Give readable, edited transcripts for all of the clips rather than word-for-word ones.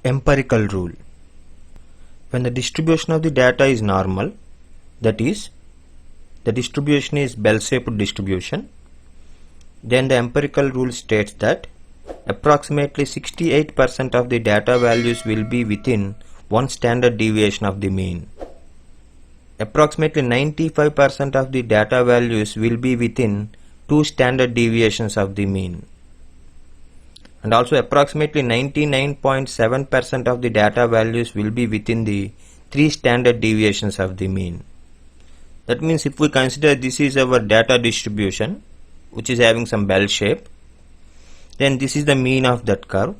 Empirical rule. When the distribution of the data is normal, that is, the distribution is bell-shaped distribution, then the empirical rule states that approximately 68% of the data values will be within one standard deviation of the mean. Approximately 95% of the data values will be within two standard deviations of the mean. And also approximately 99.7% of the data values will be within the three standard deviations of the mean. That means if we consider this is our data distribution, which is having some bell shape, then this is the mean of that curve.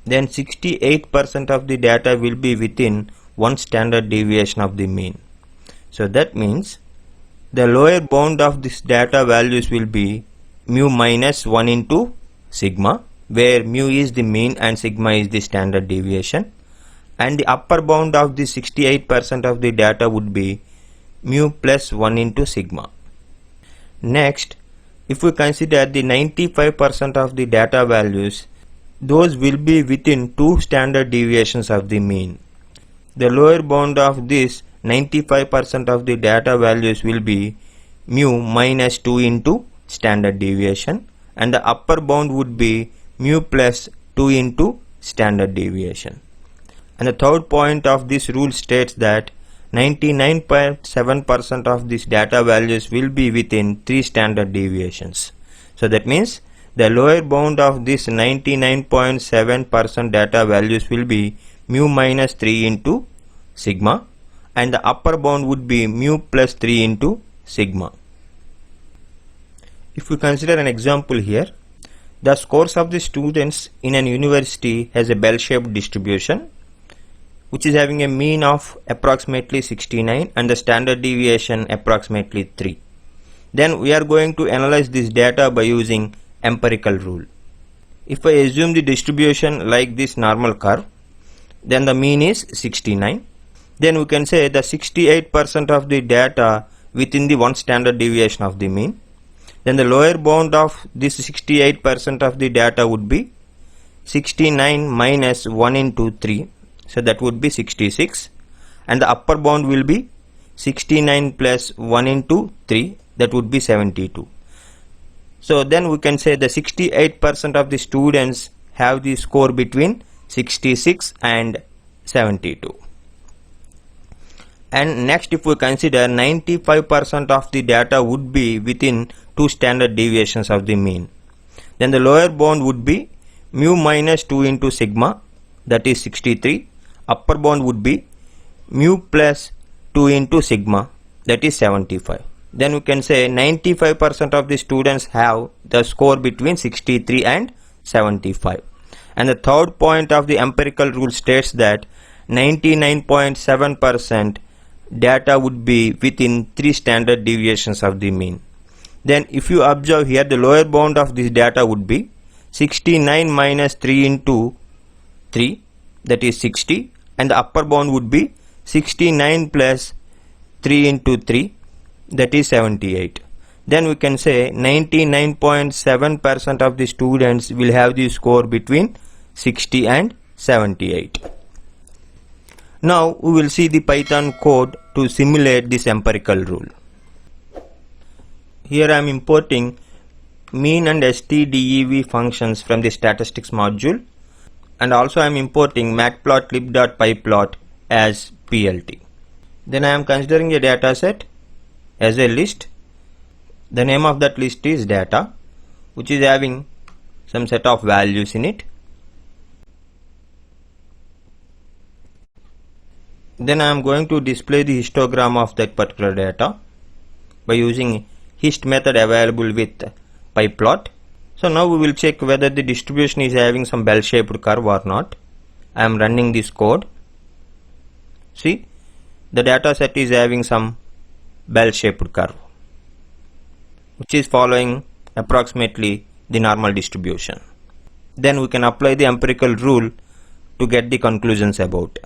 Then 68% of the data will be within one standard deviation of the mean. So that means the lower bound of this data values will be mu minus 1 into sigma, where mu is the mean and sigma is the standard deviation, and the upper bound of the 68% of the data would be mu plus 1 into sigma. Next, if we consider the 95% of the data values, those will be within two standard deviations of the mean. The lower bound of this 95% of the data values will be mu minus 2 into standard deviation, and the upper bound would be mu plus 2 into standard deviation. And the third point of this rule states that 99.7% of these data values will be within three standard deviations. So that means the lower bound of this 99.7% data values will be mu minus 3 into sigma, and the upper bound would be mu plus 3 into sigma. If we consider an example here, the scores of the students in an university has a bell-shaped distribution, which is having a mean of approximately 69 and the standard deviation approximately 3. Then we are going to analyze this data by using empirical rule. If I assume the distribution like this normal curve, then the mean is 69. Then we can say the 68% of the data within the one standard deviation of the mean. Then the lower bound of this 68% of the data would be 69 minus 1 into 3. So that would be 66, and the upper bound will be 69 plus 1 into 3, that would be 72. So then we can say the 68% of the students have the score between 66 and 72. And next, if we consider 95% of the data would be within two standard deviations of the mean, then the lower bound would be mu minus 2 into sigma, that is 63. Upper bound would be mu plus 2 into sigma, that is 75. Then we can say 95% of the students have the score between 63 and 75. And the third point of the empirical rule states that 99.7% data would be within three standard deviations of the mean. Then if you observe here, the lower bound of this data would be 69 minus 3 into 3, that is 60, and the upper bound would be 69 plus 3 into 3, that is 78. Then we can say 99.7% of the students will have the score between 60 and 78. Now we will see the Python code to simulate this empirical rule. Here I am importing mean and stdev functions from the statistics module, and also I am importing matplotlib.pyplot as PLT. Then I am considering a data set as a list. The name of that list is data, which is having some set of values in it. Then I am going to display the histogram of that particular data by using hist method available with pyplot. So now we will check whether the distribution is having some bell-shaped curve or not. I am running this code. See, the data set is having some bell-shaped curve, which is following approximately the normal distribution. Then we can apply the empirical rule to get the conclusions about.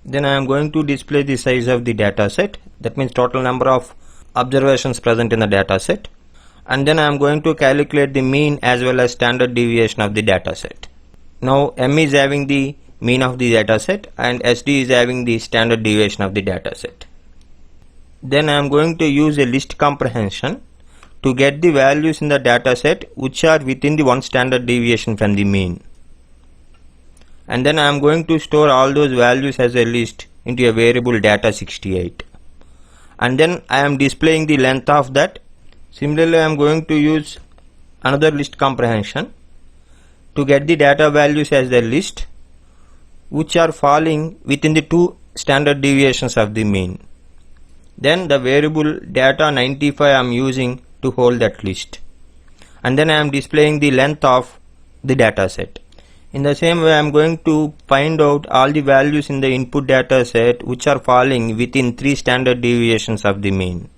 Then I am going to display the size of the data set, that means total number of observations present in the data set. And then I am going to calculate the mean as well as standard deviation of the data set. Now M is having the mean of the data set and SD is having the standard deviation of the data set. Then I am going to use a list comprehension to get the values in the data set which are within the one standard deviation from the mean. And then I am going to store all those values as a list into a variable data68. And then I am displaying the length of that. Similarly, I am going to use another list comprehension to get the data values as the list which are falling within the two standard deviations of the mean. Then the variable data95 I am using to hold that list. And then I am displaying the length of the data set. In the same way, I am going to find out all the values in the input data set which are falling within 3 standard deviations of the mean.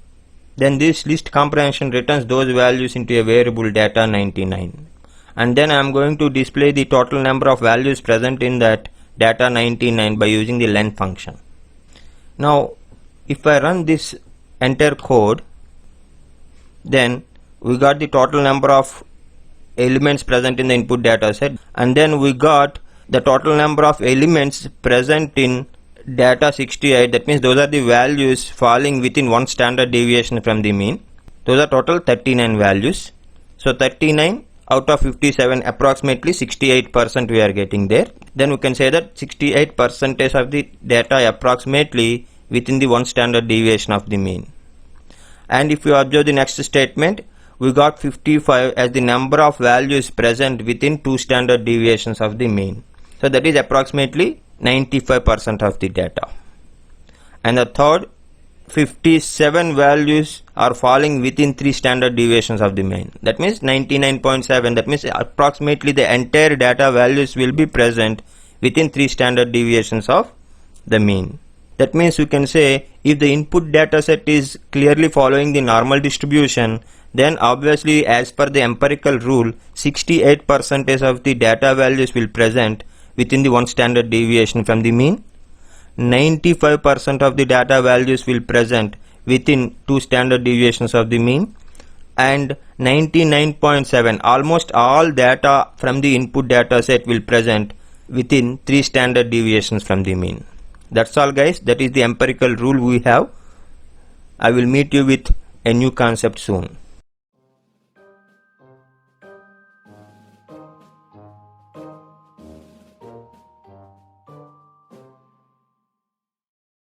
Then this list comprehension returns those values into a variable data99. And then I am going to display the total number of values present in that data99 by using the len function. Now, if I run this entire code, then we got the total number of elements present in the input data set, and then we got the total number of elements present in data68. That means those are the values falling within one standard deviation from the mean. Those are total 39 values. So 39 out of 57, approximately 68% we are getting there. Then we can say that 68% of the data approximately within the one standard deviation of the mean. And if you observe the next statement, we got 55 as the number of values present within 2 standard deviations of the mean. So that is approximately 95% of the data. And the third, 57 values are falling within 3 standard deviations of the mean. That means 99.7. That means approximately the entire data values will be present within 3 standard deviations of the mean. That means we can say if the input data set is clearly following the normal distribution, then obviously as per the empirical rule, 68% of the data values will present within the one standard deviation from the mean. 95% of the data values will present within 2 standard deviations of the mean, and 99.7, almost all data from the input data set will present within 3 standard deviations from the mean. That's all guys, that is the empirical rule we have. I will meet you with a new concept soon.